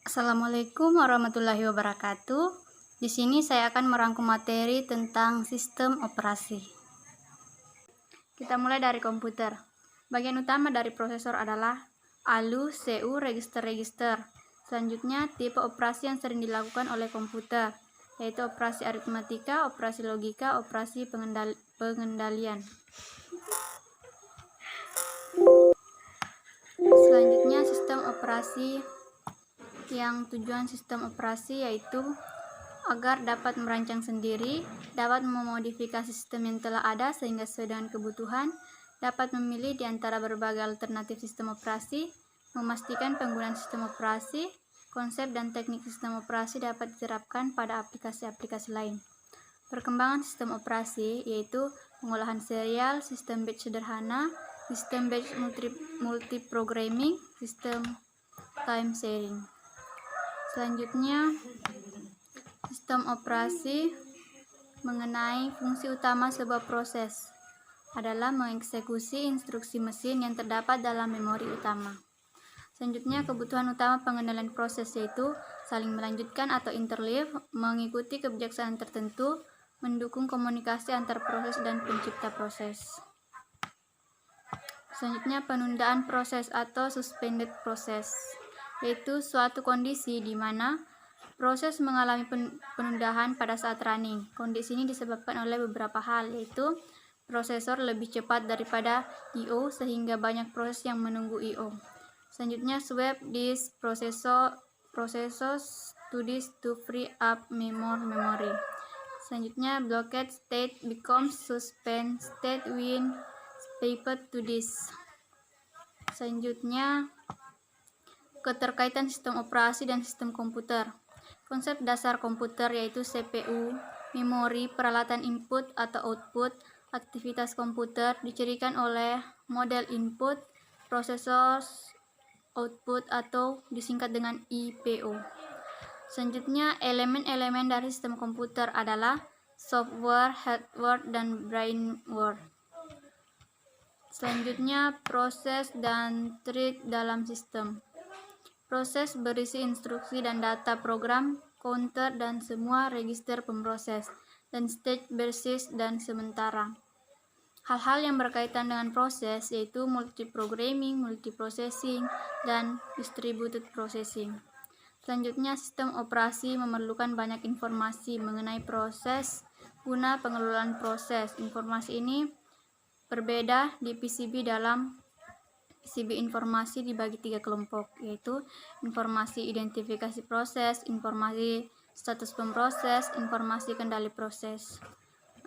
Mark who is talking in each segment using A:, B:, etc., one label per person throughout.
A: Assalamualaikum warahmatullahi wabarakatuh. Di sini saya akan merangkum materi tentang sistem operasi. Kita mulai dari komputer. Bagian utama dari prosesor adalah ALU, CU, register-register. Selanjutnya, tipe operasi yang sering dilakukan oleh komputer, yaitu operasi aritmatika, operasi logika, operasi pengendalian. Selanjutnya, sistem operasi. Yang tujuan sistem operasi yaitu agar dapat merancang sendiri, dapat memodifikasi sistem yang telah ada sehingga sesuai dengan kebutuhan, dapat memilih di antara berbagai alternatif sistem operasi, memastikan penggunaan sistem operasi, konsep dan teknik sistem operasi dapat diterapkan pada aplikasi-aplikasi lain. Perkembangan sistem operasi yaitu pengolahan serial, sistem batch sederhana, sistem batch multiprogramming, sistem time sharing. Selanjutnya, sistem operasi mengenai fungsi utama sebuah proses adalah mengeksekusi instruksi mesin yang terdapat dalam memori utama. Selanjutnya, kebutuhan utama pengendalian proses yaitu saling melanjutkan atau interleave, mengikuti kebijaksanaan tertentu, mendukung komunikasi antar proses dan pencipta proses. Selanjutnya, penundaan proses atau suspended process, yaitu suatu kondisi di mana proses mengalami penundaan pada saat running. Kondisi ini disebabkan oleh beberapa hal, yaitu prosesor lebih cepat daripada I/O sehingga banyak proses yang menunggu I/O. Selanjutnya, swap disk processors to disk to free up memory. Selanjutnya, blocked state becomes suspend state when swapped to disk. Selanjutnya, keterkaitan sistem operasi dan sistem komputer. Konsep dasar komputer yaitu CPU, memori, peralatan input atau output. Aktivitas komputer dicirikan oleh model input, prosesor, output atau disingkat dengan IPO. Selanjutnya, elemen-elemen dari sistem komputer adalah software, hardware, dan brainware. Selanjutnya, proses dan thread dalam sistem. Proses berisi instruksi dan data program, counter, dan semua register pemroses, dan stage basis dan sementara. Hal-hal yang berkaitan dengan proses yaitu multiprogramming, multiprocessing, dan distributed processing. Selanjutnya, sistem operasi memerlukan banyak informasi mengenai proses guna pengelolaan proses. Informasi ini berbeda di PCB. Dalam PCB informasi dibagi 3 kelompok, yaitu informasi identifikasi proses, informasi status pemroses, informasi kendali proses.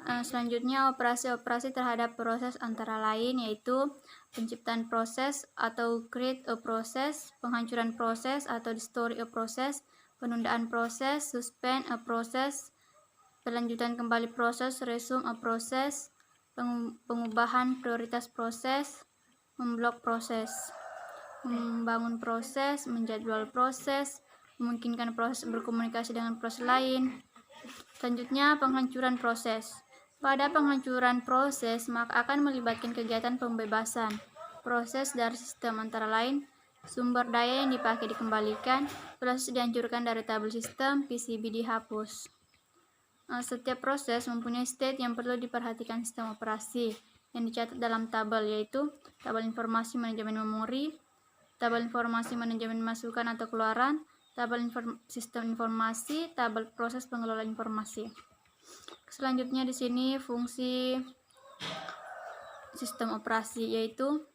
A: Selanjutnya, operasi-operasi terhadap proses antara lain yaitu penciptaan proses atau create a process, penghancuran proses atau destroy a process, penundaan proses, suspend a process, pelanjutan kembali proses, resume a process, pengubahan prioritas proses, memblok proses, membangun proses, menjadwal proses, memungkinkan proses berkomunikasi dengan proses lain. Selanjutnya, penghancuran proses. Pada penghancuran proses, maka akan melibatkan kegiatan pembebasan proses dari sistem, antara lain sumber daya yang dipakai dikembalikan, proses dihancurkan dari tabel sistem, PCB dihapus. Setiap proses mempunyai state yang perlu diperhatikan sistem operasi yang dicatat dalam tabel, yaitu tabel informasi manajemen memori, tabel informasi manajemen masukan atau keluaran, tabel sistem informasi, tabel proses pengelola informasi. Selanjutnya di sini fungsi sistem operasi yaitu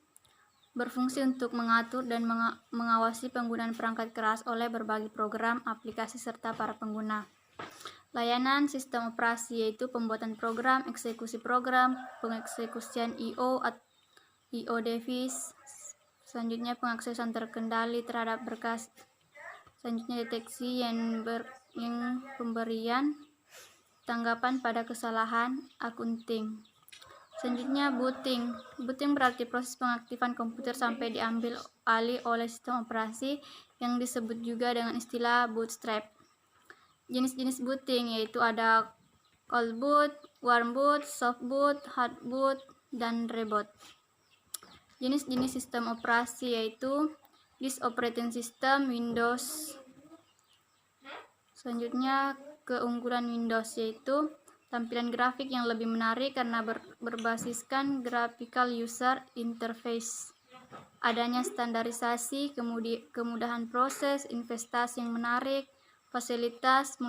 A: berfungsi untuk mengatur dan mengawasi penggunaan perangkat keras oleh berbagai program, aplikasi, serta para pengguna. Layanan sistem operasi yaitu pembuatan program, eksekusi program, pengeksekusian I/O device, selanjutnya pengaksesan terkendali terhadap berkas, selanjutnya deteksi yang pemberian tanggapan pada kesalahan akunting. Selanjutnya, booting. Booting berarti proses pengaktifan komputer sampai diambil alih oleh sistem operasi yang disebut juga dengan istilah bootstrap. Jenis-jenis booting yaitu ada cold boot, warm boot, soft boot, hard boot, dan reboot. Jenis-jenis sistem operasi yaitu disk operating system, Windows Selanjutnya, keunggulan Windows yaitu tampilan grafik yang lebih menarik karena berbasiskan graphical user interface. Adanya standarisasi, kemudahan proses, investasi yang menarik, fasilitas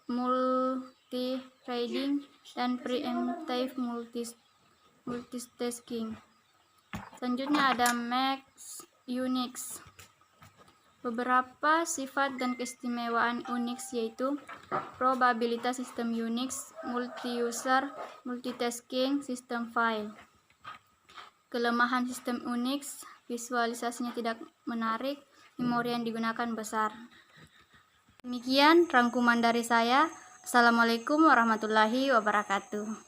A: multi-threading, dan preemptive multitasking. Selanjutnya ada Max Unix. Beberapa sifat dan keistimewaan Unix yaitu probabilitas sistem Unix, multi-user, multitasking, sistem file. Kelemahan sistem Unix, visualisasinya tidak menarik, memori yang digunakan besar. Demikian rangkuman dari saya. Assalamualaikum warahmatullahi wabarakatuh.